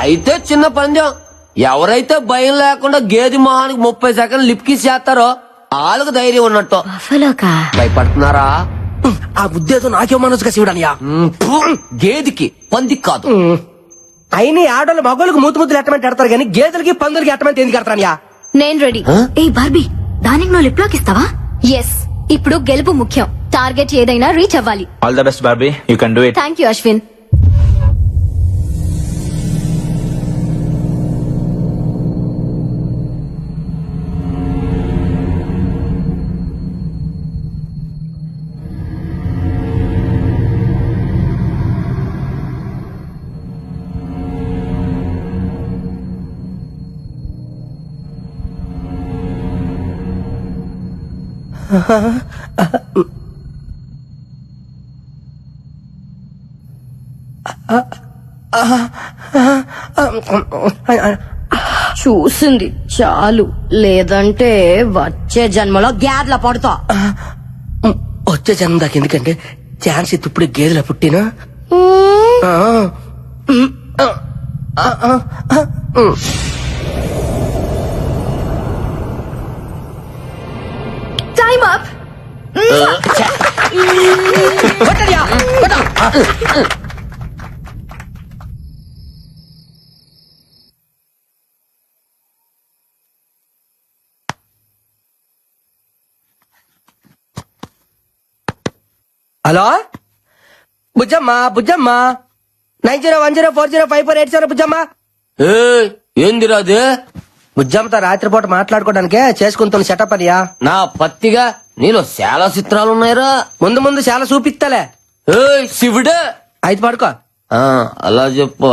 అయితే చిన్న పందెం, ఎవరైతే భయం లేకుండా గేదె మొహానికి 30 సెకండ్లు లిప్కిస్ చేస్తారో వాళ్ళకు ధైర్యం ఉన్నట్టు. భయపడుతున్నారా? ఆ ఉద్దేశం నాకే మనసుగా శివుడనియా. గేదెకి పందికి కాదు. అయినా ఆడోళ్ళు మగోళ్ళకి మూతులు ఎట్టమంటే ఎడతారు కానీ గేదెలకి పందులకి ఎట్టమంటే ఎందుకు ఎడతానయా? నేను రెడీ. ఏ బార్బీ, దానికి నువ్వు లిప్ లాక్ ఇస్తావా? ఎస్, ఇప్పుడు గెలుపు ముఖ్యం. టార్గెట్ ఏదైనా రీచ్ అవ్వాలి. All the best Barbie, you can do it. Thank you Ashwin. చూసింది చాలు, లేదంటే వచ్చే జన్మలో గ్యాడ్ల పడుతా. వచ్చే జన్మ దాకా ఎందుకంటే ఛాన్స్ ఇప్పుడు గేదెల పుట్టినా. Time up. హలో బుజ్జమ్మా, బుజ్జమ్మా 9010405487 బుజ్జమ్మా. ఏందిరా అది? బుజ్జమ్మతో రాత్రిపూట మాట్లాడుకోవడానికే చేసుకుంటాను సెటప్ అనియా. నా పత్తిగా నీలో చాలా చిత్రాలున్నాయిరా. ముందు ముందు చాలా చూపిస్తాలే. శివుడే అయితే పడుకో. అలా చెప్పు.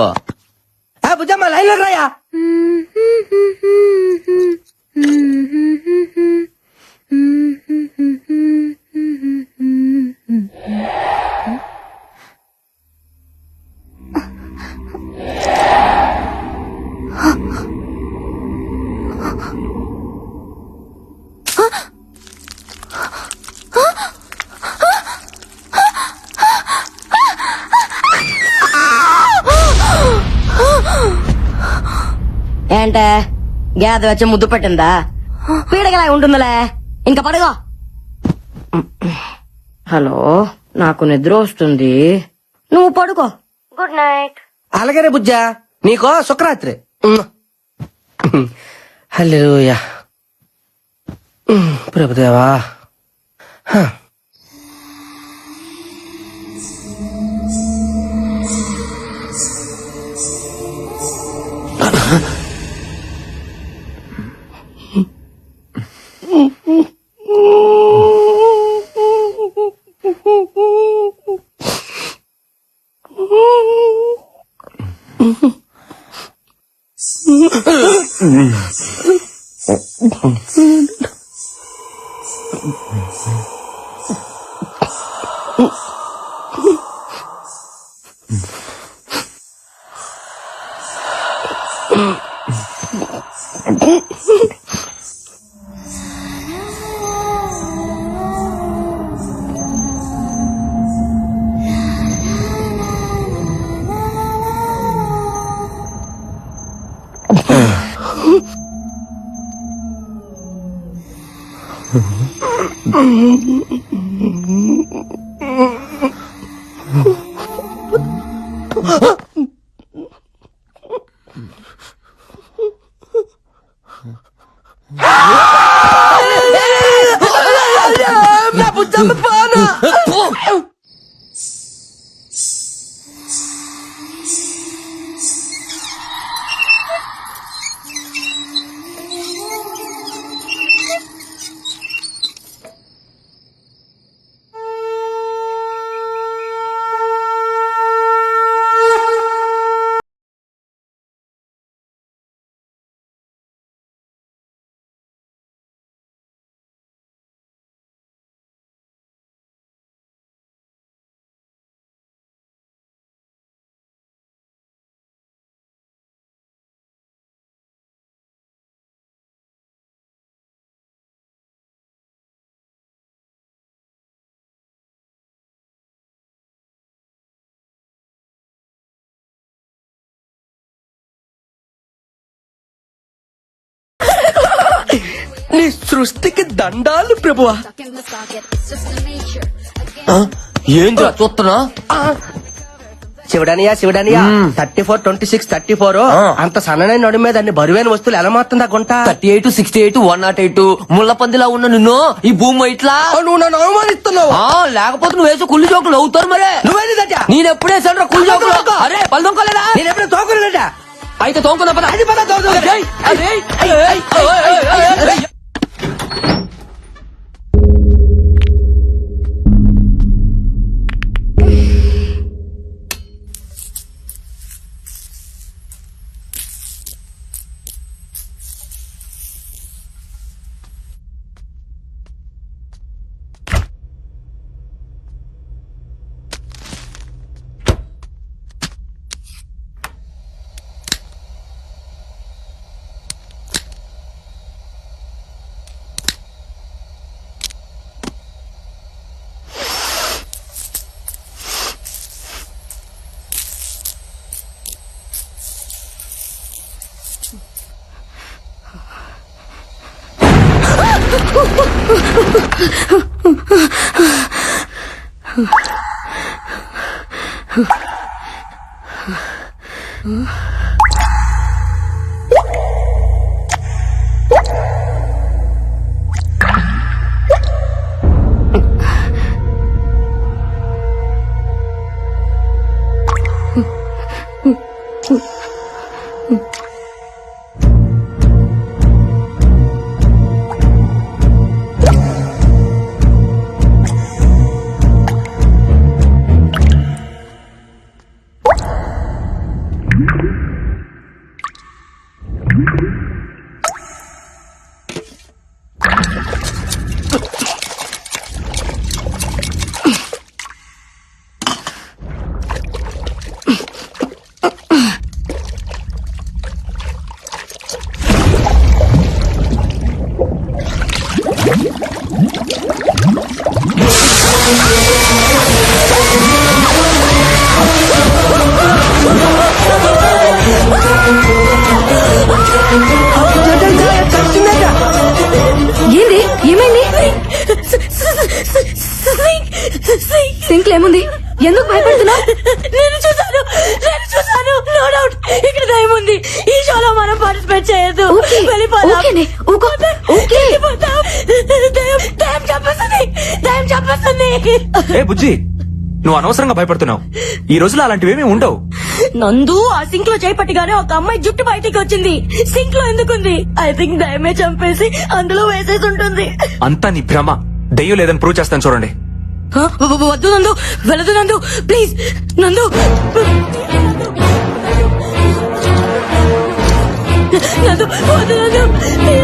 బుజ్జమ్మ లైన్ లో రాయా. ఏంటే గ్యాద వచ్చి ముద్దు పెట్టిందా? పీడగలా ఉంటుందిలే, ఇంకా పడగో. హలో, నాకు నిద్ర వస్తుంది, నువ్వు పడుకో. Good night. అలాగనే బుజ్జా, నీకో శుక్రరాత్రి. హల్లెలూయా. ప్రభుదేవా. నీ సృష్టికి దండాలు ప్రభువా. ఏంద్రా చూస్తున్నా? శివడానియా 34, 26, 34 అంత సన్ననైన నడు మీద అన్ని బరువైన వస్తువులు ఎలా మారుతుందా గుంట? 38, 68, 108 ముళ్ళ పందిలా ఉన్న నిన్ను ఈ భూమి ఇట్లా నువ్వు నన్ను అవమానిస్తున్నావు. లేకపోతే నువ్వు వేసే కుళ్ళు జోకులు అవుతారు మరే. నువ్వేది దట్టా? నేను ఎప్పుడేసాను కుళ్ళు జోకులు? అరే పల్దొంకోలేదా? నేను ఎప్పుడు తోకులేదా? అయితే తోముకుందా పద. అది పద తోకు. అరే, అరే, అరే, అరే, అరే. ఏంది ఏమైంది? సింక్ ఏముంది? ఎందుకు భయపడుతున్నావు? నేను చూసాను నో డౌట్ ఇక్కడ దయ్యం ఉంది. ఈ షోలో మనం పార్టిసిపేట్ చేయొద్దు. వెళ్ళిపోదాం. ఓకేనే, ఊకో. ఓకే. వెళ్ళిపోదాం. దయ్యం చంపేస్తుంది. ఏ బుజ్జి, నువ్వు అనవసరంగా భయపడుతున్నావు. ఈ రోజులో అలాంటివేమీ ఉండవు. నందు ఆ సింక్ లో చేపట్టిగానే ఒక అమ్మాయి జుట్టు బయటికి వచ్చింది. సింక్ లో ఎందుకుంది? ఐ థింక్ దయ్యమే చంపేసి అందులో వేసేసి ఉంటుంది. అంతా నీ భ్రమ. దెయ్యం లేదని ప్రూవ్ చేస్తాను చూడండి. వద్దు నందు, వెళ్ళదు నందు, ప్లీజ్ నందు. నందు, వద్దు నందు, ప్లీజ్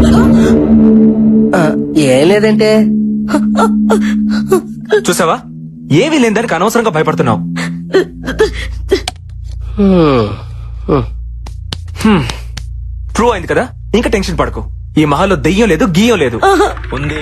నందు. ఏం లేదంటే చూసావా, ఏమీ లేని దానికి అనవసరంగా భయపడుతున్నావు. ప్రూవ్ అయింది కదా, ఇంకా టెన్షన్ పడకు. ఈ మహల్లో దెయ్యం లేదు, గీయం లేదు. ఉంది.